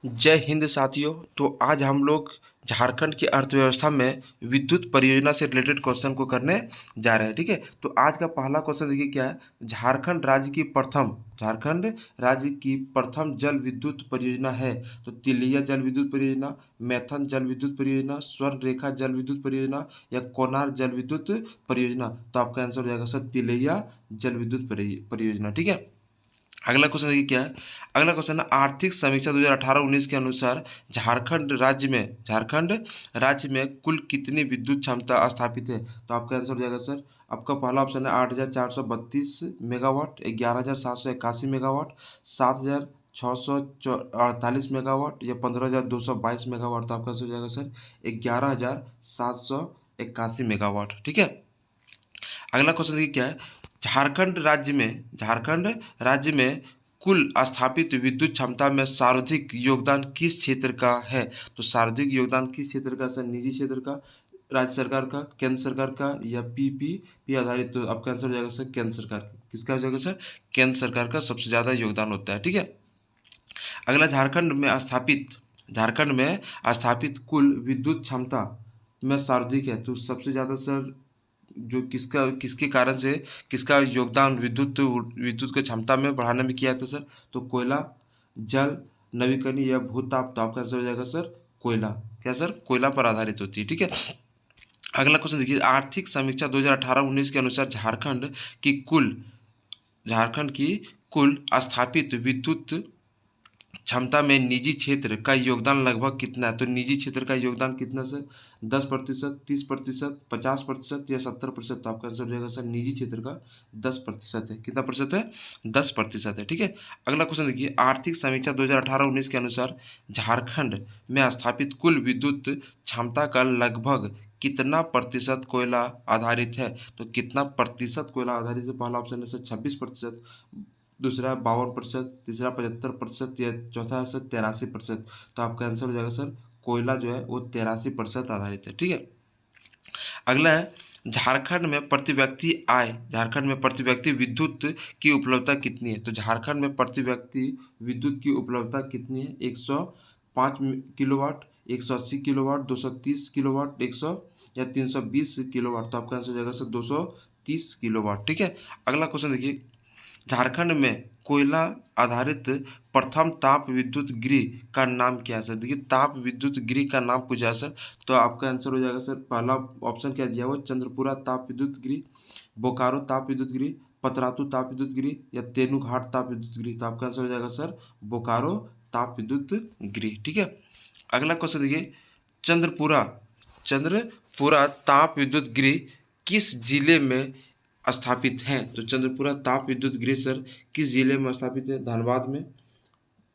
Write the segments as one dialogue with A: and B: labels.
A: जय हिंद साथियों। तो आज हम लोग झारखंड की अर्थव्यवस्था में विद्युत परियोजना से रिलेटेड क्वेश्चन को करने जा रहे हैं। ठीक है, तो आज का पहला क्वेश्चन देखिए क्या है। झारखंड राज्य की प्रथम जल विद्युत परियोजना है। तो तिलिया जल विद्युत परियोजना, मैथन जल विद्युत परियोजना, स्वर्ण रेखा जल विद्युत परियोजना या कोनार जल विद्युत परियोजना। तो आपका आंसर हो जाएगा सर तिलिया जल विद्युत परियोजना। ठीक है, अगला क्वेश्चन देखिए क्या है। अगला क्वेश्चन है आर्थिक समीक्षा 2018-19 के अनुसार झारखंड राज्य में कुल कितनी विद्युत क्षमता स्थापित है। तो आपका आंसर हो जाएगा सर, आपका पहला ऑप्शन है 8,432 मेगावाट, 11,781 मेगावाट, 7,648 मेगावाट या 15,222 मेगावाट। तो आपका आंसर हो जाएगा सर 11,781 मेगावाट। ठीक है, अगला क्वेश्चन देखिए क्या है। झारखंड राज्य में कुल स्थापित विद्युत क्षमता में सर्वाधिक योगदान किस क्षेत्र का है। तो सर्वाधिक योगदान किस क्षेत्र का सर, निजी क्षेत्र का, राज्य सरकार का, केंद्र सरकार का या पीपीपी आधारित। तो आपका आंसर हो जाएगा सर केंद्र सरकार का। किसका हो जाएगा सर, केंद्र सरकार का सबसे ज़्यादा योगदान होता है। ठीक है, अगला झारखंड में स्थापित कुल विद्युत क्षमता में सर्वाधिक है। तो सबसे ज़्यादा सर जो किसके कारण से किसका योगदान विद्युत की क्षमता में बढ़ाने में किया था सर। तो कोयला, जल, नवीकरणीय या भूताप। तो आपका आंसर हो जाएगा सर कोयला। क्या सर, कोयला पर आधारित होती है। ठीक है, अगला क्वेश्चन देखिए आर्थिक समीक्षा 2018-19 के अनुसार झारखंड की कुल स्थापित विद्युत क्षमता में निजी क्षेत्र का योगदान लगभग कितना है। तो निजी क्षेत्र का योगदान कितना सर, 10%, 30%, 50% या 70%। तो आपका आंसर हो जाएगा सर निजी क्षेत्र का 10% है। कितना प्रतिशत है, 10% है। ठीक है, अगला क्वेश्चन देखिए आर्थिक समीक्षा 2018-19 के अनुसार झारखंड में स्थापित कुल विद्युत क्षमता का लगभग कितना प्रतिशत कोयला आधारित है। तो कितना प्रतिशत कोयला आधारित है, पहला ऑप्शन है सर 26%, दूसरा 52%, तीसरा 75% या चौथा है सर 83%। तो आपका आंसर हो जाएगा सर कोयला जो है वो 83% आधारित है। ठीक है, अगला है झारखंड में प्रति व्यक्ति विद्युत की उपलब्धता कितनी है। तो झारखंड में प्रति व्यक्ति विद्युत की उपलब्धता कितनी है, 105 किलोवाट, 180 किलोवाट, 230 किलोवाट, 100 या 320 किलोवाट। तो आपका आंसर हो जाएगा सर 230 किलोवाट। ठीक है, अगला क्वेश्चन देखिए झारखंड में कोयला आधारित प्रथम ताप विद्युत गृह का नाम क्या है सर। देखिए ताप विद्युत गृह का नाम पूछा है सर। तो आपका आंसर हो जाएगा सर, पहला ऑप्शन क्या दिया हुआ, चंद्रपुरा ताप विद्युत गृह, बोकारो ताप विद्युत गृह, पतरातू ताप विद्युत गृह या तेनुघाट ताप विद्युत गृह। तो आपका आंसर हो जाएगा सर बोकारो ताप विद्युत गृह। ठीक है, अगला क्वेश्चन देखिए चंद्रपुरा चंद्रपुरा ताप विद्युत गृह किस जिले में स्थापित हैं। तो चंद्रपुरा ताप विद्युत गृह सर किस जिले में स्थापित है, धनबाद में।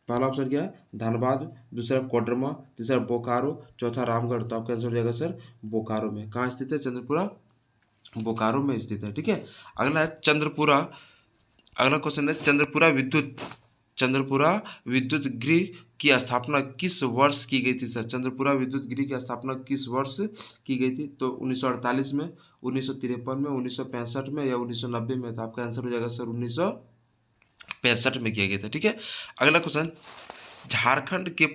A: पहला ऑप्शन क्या है, धनबाद, दूसरा कोडरमा, तीसरा बोकारो, चौथा रामगढ़। तो आपका आंसर हो जाएगा सर बोकारो में। कहाँ स्थित है चंद्रपुरा, बोकारो में स्थित है। ठीक है, अगला है अगला क्वेश्चन है चंद्रपुरा विद्युत गृह की स्थापना किस वर्ष की गई थी सर। चंद्रपुरा विद्युत गृह की स्थापना किस वर्ष की गई थी। तो 1948 में, 1953 में, 1965 में या 1990 में। तो आपका आंसर हो जाएगा सर 1965 में किया गया था। ठीक है, अगला क्वेश्चन झारखंड के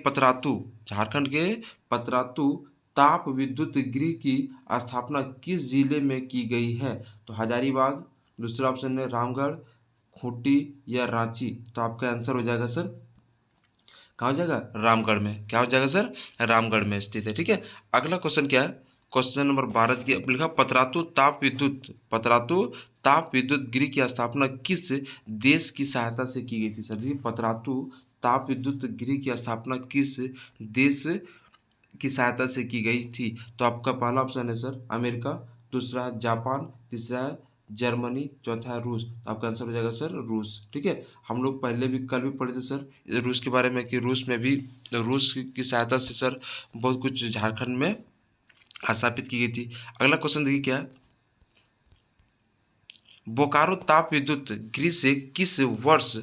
A: पतरातू ताप विद्युत गृह की स्थापना किस जिले में की गई है। तो हजारीबाग, दूसरा ऑप्शन है रामगढ़, खूंटी या रांची। तो आपका आंसर हो जाएगा सर कहाँ हो जाएगा, रामगढ़ में। क्या हो जाएगा सर, रामगढ़ में स्थित है। ठीक है, अगला क्वेश्चन क्या है, क्वेश्चन नंबर 12 की लिखा पतरातू ताप विद्युत गृह की स्थापना किस देश की सहायता से की गई थी सर जी। पतरातू ताप विद्युत गृह की स्थापना किस देश की सहायता से की गई थी। तो आपका पहला ऑप्शन है सर अमेरिका, दूसरा है जापान, तीसरा है जर्मनी, चौथा है रूस। तो आपका आंसर हो जाएगा सर रूस। ठीक है, हम लोग कल भी पढ़े थे सर रूस के बारे में कि रूस की सहायता से सर बहुत कुछ झारखंड में स्थापित की गई थी। अगला क्वेश्चन देखिए क्या है, बोकारो ताप विद्युत गृह से किस वर्ष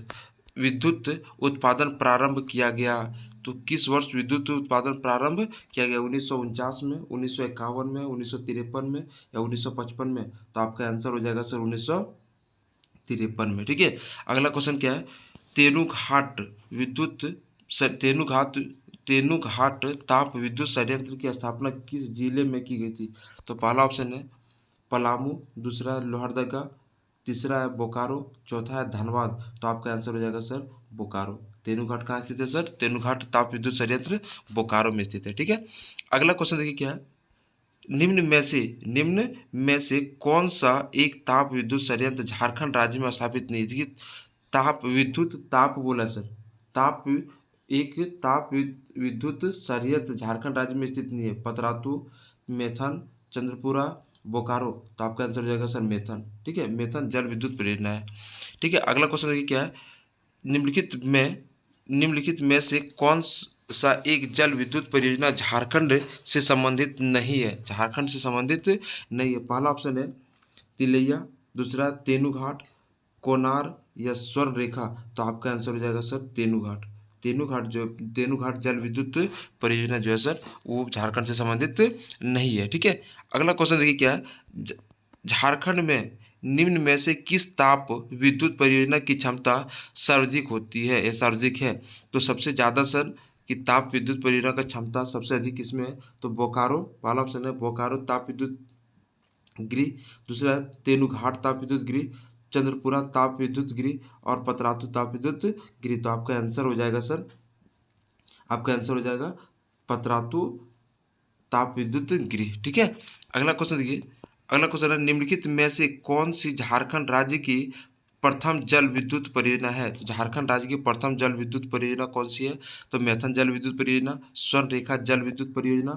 A: विद्युत उत्पादन प्रारंभ किया गया। तो किस वर्ष विद्युत उत्पादन प्रारंभ किया गया, 1949 में, 1951 में, 1953 में या 1955 में। तो आपका आंसर हो जाएगा सर 1953 में। ठीक है, अगला क्वेश्चन क्या है, तेनुघाट तेनूघाट ताप विद्युत संयंत्र की स्थापना किस जिले में की गई थी? तो पहला ऑप्शन है पलामू, दूसरा है लोहरदगा, तीसरा है बोकारो, चौथा है धनबाद। तो आपका आंसर हो जाएगा सर बोकारो। तेनूघाट कहाँ स्थित है सर? तेनूघाट ताप विद्युत संयंत्र बोकारो में स्थित है। ठीक है, अगला क्वेश्चन देखिए क्या है। निम्न में से कौन सा एक ताप विद्युत संयंत्र झारखंड राज्य में स्थापित नहीं है? देखिए ताप विद्युत, ताप बोला सर, ताप एक ताप विद्युत संयंत्र झारखंड राज्य में स्थित नहीं है। पतरातू, मेथन, चंद्रपुरा, बोकारो। तो आपका आंसर हो जाएगा सर मेथन। ठीक है, मेथन जल विद्युत परियोजना है। ठीक है, अगला क्वेश्चन देखिए क्या है। निम्नलिखित में से कौन सा एक जल विद्युत परियोजना झारखंड से संबंधित नहीं है? झारखंड से संबंधित नहीं है। पहला ऑप्शन है तिलैया, दूसरा तेनूघाट, कोनार या स्वर्ण रेखा। तो आपका आंसर हो जाएगा सर तेनूघाट। तेनूघाट जल विद्युत परियोजना जो है सर वो झारखंड से संबंधित नहीं है। ठीक है, अगला क्वेश्चन देखिए क्या है। झारखंड में निम्न में से किस ताप विद्युत परियोजना की क्षमता सर्वाधिक होती है या सर्वाधिक है? तो सबसे ज़्यादा सर कि ताप विद्युत परियोजना का क्षमता सबसे अधिक किसमें है? तो बोकारो, पहला ऑप्शन है बोकारो ताप विद्युत गृह, दूसरा है तेनूघाट ताप विद्युत गृह, चंद्रपुरा ताप विद्युत गृह और पतरातू ताप विद्युत गृह। तो आपका आंसर हो जाएगा सर, आपका आंसर हो जाएगा पतरातू ताप विद्युत गृह। ठीक है, अगला क्वेश्चन देखिए। अगला क्वेश्चन है निम्नलिखित में से कौन सी झारखंड राज्य की प्रथम जल विद्युत परियोजना है? तो झारखंड राज्य की प्रथम जल विद्युत परियोजना कौन सी है? तो मैथन जल विद्युत परियोजना, स्वर्ण रेखा जल विद्युत परियोजना,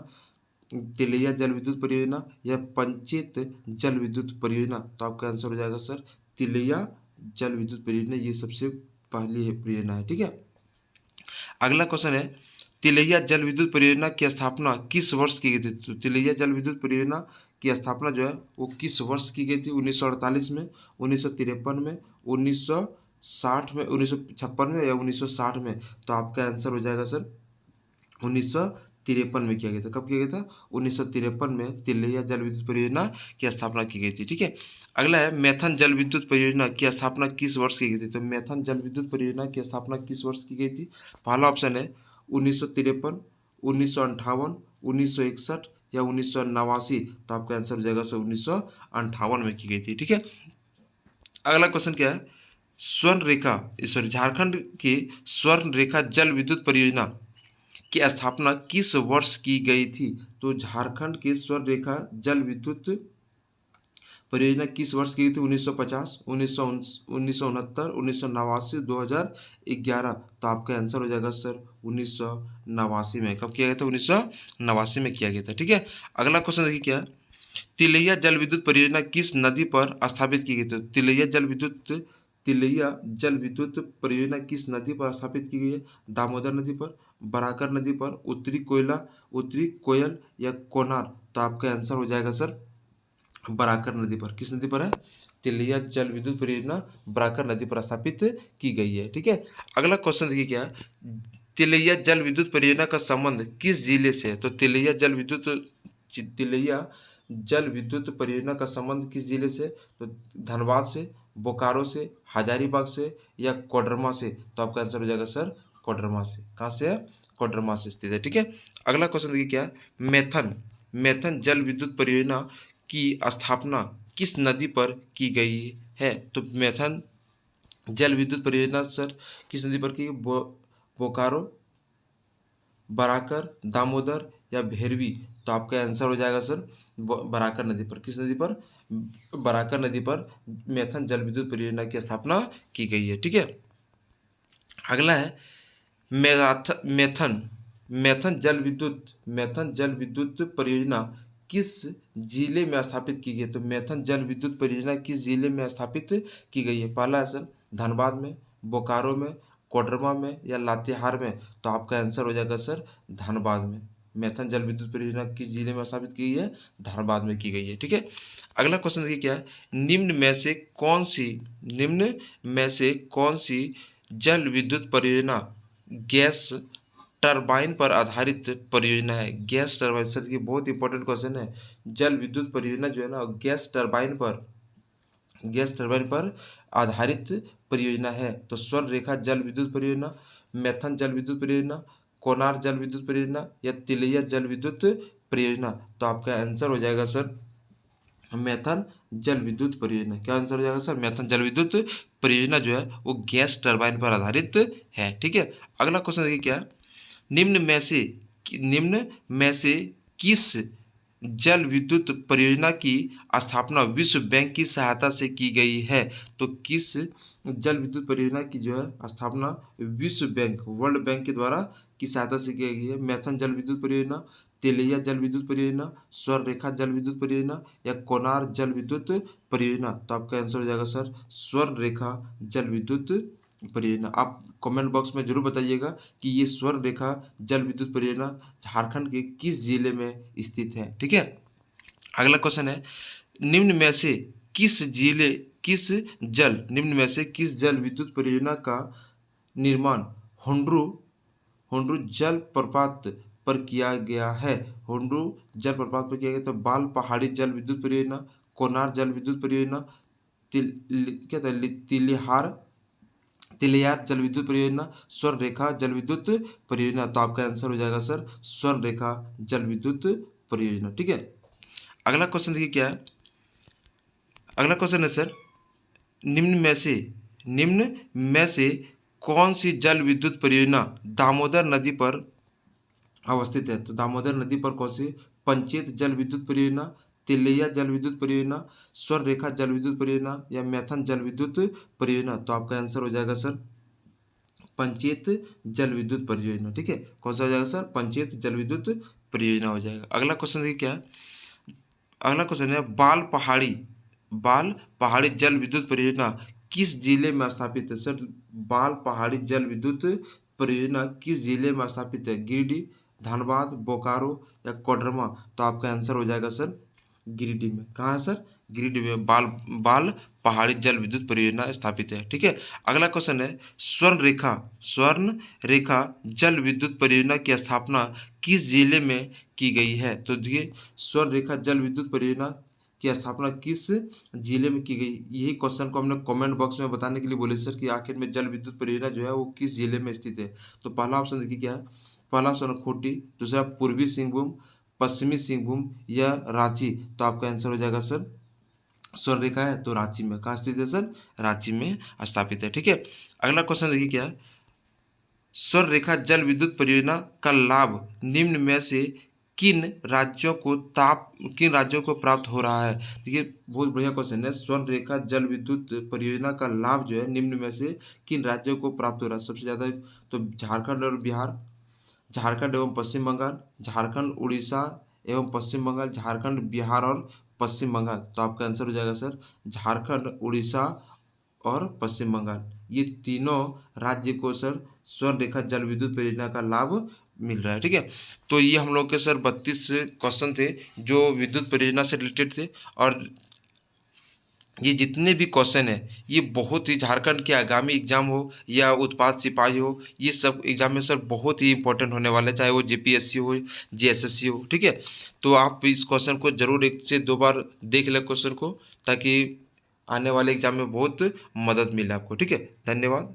A: तिलैया जल विद्युत परियोजना या पंचित जल विद्युत परियोजना। तो आपका आंसर हो जाएगा सर तिलैया जल विद्युत परियोजना, ये सबसे पहली परियोजना है। ठीक है, अगला क्वेश्चन है तिलैया जल विद्युत परियोजना की स्थापना किस वर्ष की गई थी? तो तिलैया जल विद्युत परियोजना की स्थापना जो है वो किस वर्ष की गई थी? 1948 में, 1953 में, 1960 में, 1956 में या 1960 में? तो आपका आंसर हो जाएगा सर 1953 में किया गया था। कब किया गया था? 1953 में तिलैया जल विद्युत परियोजना की स्थापना की गई थी। ठीक है, अगला है मैथन जल विद्युत परियोजना की स्थापना किस वर्ष की गई थी? तो मैथन जल विद्युत परियोजना की स्थापना किस वर्ष की गई थी? पहला ऑप्शन है 1953, 1958, 1961 या 1989। तो आपका आंसर हो जाएगा सर 1958 में की गई थी। ठीक है, अगला क्वेश्चन क्या है। स्वर्ण रेखा सॉरी झारखंड की स्वर्ण रेखा जल विद्युत परियोजना की स्थापना किस वर्ष की गई थी? तो झारखंड की स्वर्ण रेखा जल विद्युत परियोजना किस वर्ष की गई थी? 1950, 1969, 1989, 2011। तो आपका आंसर हो जाएगा सर 1989 में। कब किया गया था? 1989 में किया गया था। ठीक है, अगला क्वेश्चन देखिए क्या है। तिलैया जल विद्युत परियोजना किस नदी पर स्थापित की गई थी? तिलैया जल विद्युत परियोजना किस नदी पर स्थापित की गई है? दामोदर नदी पर, बराकर नदी पर, उत्तरी कोयल या कोनार। तो आपका आंसर हो जाएगा सर बराकर नदी पर। किस नदी पर है? तिलैया जल विद्युत परियोजना बराकर नदी पर स्थापित की गई है। ठीक है, अगला क्वेश्चन देखिए क्या है। तिलैया जल विद्युत परियोजना का संबंध किस जिले से है? तो तिलैया जल विद्युत परियोजना का संबंध किस जिले से? तो धनबाद से, बोकारो से, हजारीबाग से या कोडरमा से? तो आपका आंसर हो जाएगा सर कोडरमा से। कहाँ से है? कोडरमा से स्थित है। ठीक है, अगला क्वेश्चन देखिए क्या है। मैथन जल विद्युत परियोजना की स्थापना किस नदी पर की गई है? तो मैथन जल विद्युत परियोजना सर किस नदी पर की? बोकारो, बराकर, दामोदर या भेरवी? तो आपका आंसर हो जाएगा सर बराकर नदी पर। किस नदी पर? बराकर नदी पर मैथन जल विद्युत परियोजना की स्थापना की गई है। ठीक है, अगला है मैथन जल विद्युत परियोजना किस जिले में स्थापित की गई? तो मैथन जल विद्युत परियोजना किस जिले में स्थापित की गई है? पहला है सर धनबाद में, बोकारो में, कोडरमा में या लातेहार में? तो आपका आंसर हो जाएगा सर धनबाद में। मैथन जल विद्युत परियोजना किस जिले में स्थापित की गई है? धनबाद में की गई है। ठीक है, अगला क्वेश्चन देखिए क्या है। निम्न में से कौन सी जल विद्युत परियोजना गैस टरबाइन पर आधारित परियोजना है? गैस टरबाइन सर की बहुत इंपॉर्टेंट क्वेश्चन है। जल विद्युत परियोजना जो है ना गैस टरबाइन पर आधारित परियोजना है। तो स्वर्ण रेखा जल विद्युत परियोजना, मैथन जल विद्युत परियोजना, कोनार जल विद्युत परियोजना या तिलैया जल विद्युत परियोजना? तो आपका आंसर हो जाएगा सर मैथन जल विद्युत परियोजना। क्या आंसर हो जाएगा सर? मैथन जल विद्युत परियोजना जो है वो गैस टरबाइन पर आधारित है। ठीक है, अगला क्वेश्चन देखिए क्या है? निम्न में से किस जल विद्युत परियोजना की स्थापना विश्व बैंक की सहायता से की गई है? तो किस जल विद्युत परियोजना की जो है स्थापना विश्व बैंक वर्ल्ड बैंक के द्वारा की सहायता से की गई है? मैथन जल विद्युत परियोजना, तेलिया जल विद्युत परियोजना, स्वर्ण रेखा जल विद्युत परियोजना या कोनार जल विद्युत परियोजना? तो आपका आंसर हो जाएगा सर स्वर्ण रेखा जल विद्युत परियोजना। आप कमेंट बॉक्स में जरूर बताइएगा कि ये स्वर्ण रेखा जल विद्युत परियोजना झारखंड के किस जिले में स्थित है। ठीक है, अगला क्वेश्चन है निम्न में से निम्न में से किस जल विद्युत परियोजना का निर्माण हुंड्रू जल प्रपात पर किया गया है? हुंड्रू जल प्रपात पर किया गया। तो बाल पहाड़ी जल विद्युत परियोजना, कोनार जल विद्युत परियोजना, क्या था तिलियार जल विद्युत परियोजना, स्वर्ण रेखा जल विद्युत परियोजना? तो आपका आंसर हो जाएगा सर स्वर्ण रेखा जल विद्युत परियोजना। ठीक है, अगला क्वेश्चन देखिए क्या है? अगला क्वेश्चन है सर निम्न में से कौन सी जल विद्युत परियोजना दामोदर नदी पर अवस्थित है? तो दामोदर नदी पर कौन सी? पंचेत जल विद्युत परियोजना, तिलैया जल विद्युत परियोजना, स्वर्ण रेखा जल विद्युत परियोजना या मैथन जल विद्युत परियोजना? तो आपका आंसर हो जाएगा सर पंचेत जल विद्युत परियोजना। ठीक है, कौन सा हो जाएगा सर? पंचेत जल विद्युत परियोजना हो जाएगा। अगला क्वेश्चन देखिए क्या है? अगला क्वेश्चन है बाल पहाड़ी जल विद्युत परियोजना किस जिले में स्थापित है? सर बाल पहाड़ी जल विद्युत परियोजना किस जिले में स्थापित है? गिरिडीह, धनबाद, बोकारो या कोडरमा? तो आपका आंसर हो जाएगा सर गिरिडीह में। कहाँ है सर? गिरिडीह में बाल पहाड़ी जल विद्युत परियोजना स्थापित है। ठीक है, अगला क्वेश्चन है स्वर्ण रेखा जल विद्युत परियोजना की स्थापना किस जिले में की गई है? तो देखिए स्वर्ण रेखा जल विद्युत परियोजना की स्थापना किस जिले में की गई? यही क्वेश्चन को हमने कमेंट बॉक्स में बताने के लिए बोले सर कि आखिर में जल विद्युत परियोजना जो है वो किस जिले में स्थित है। तो पहला ऑप्शन देखिए क्या है? पहला ऑप्शन खूंटी, दूसरा पूर्वी सिंहभूम, पश्चिमी सिंहभूम या रांची? तो आपका आंसर हो जाएगा सर स्वर्ण रेखा है तो रांची में। कहाँ स्थित है सर? रांची में स्थापित है। ठीक है, अगला क्वेश्चन देखिए क्या है? स्वर्ण रेखा जल विद्युत परियोजना का लाभ निम्न में से किन राज्यों को प्राप्त हो रहा है? देखिए बहुत बढ़िया क्वेश्चन है। स्वर्ण रेखा जल विद्युत परियोजना का लाभ जो है निम्न में से किन राज्यों को प्राप्त हो रहा है? सबसे ज़्यादा तो झारखंड और बिहार, झारखंड एवं पश्चिम बंगाल, झारखंड उड़ीसा एवं पश्चिम बंगाल, झारखंड बिहार और पश्चिम बंगाल? तो आपका आंसर हो जाएगा सर झारखंड, उड़ीसा और पश्चिम बंगाल। ये तीनों राज्य को सर स्वर्ण रेखा जल विद्युत परियोजना का लाभ मिल रहा है। ठीक है, तो ये हम लोग के सर 32 क्वेश्चन थे जो विद्युत परियोजना से रिलेटेड थे। और ये जितने भी क्वेश्चन है ये बहुत ही झारखंड के आगामी एग्जाम हो या उत्पाद सिपाही हो, ये सब एग्जाम में सर बहुत ही इंपॉर्टेंट होने वाले हैं, चाहे वो जेपीएससी हो जीएसएससी हो। ठीक है, तो आप इस क्वेश्चन को जरूर 1 से 2 बार देख लें क्वेश्चन को, ताकि आने वाले एग्जाम में बहुत मदद मिले आपको। ठीक है, धन्यवाद।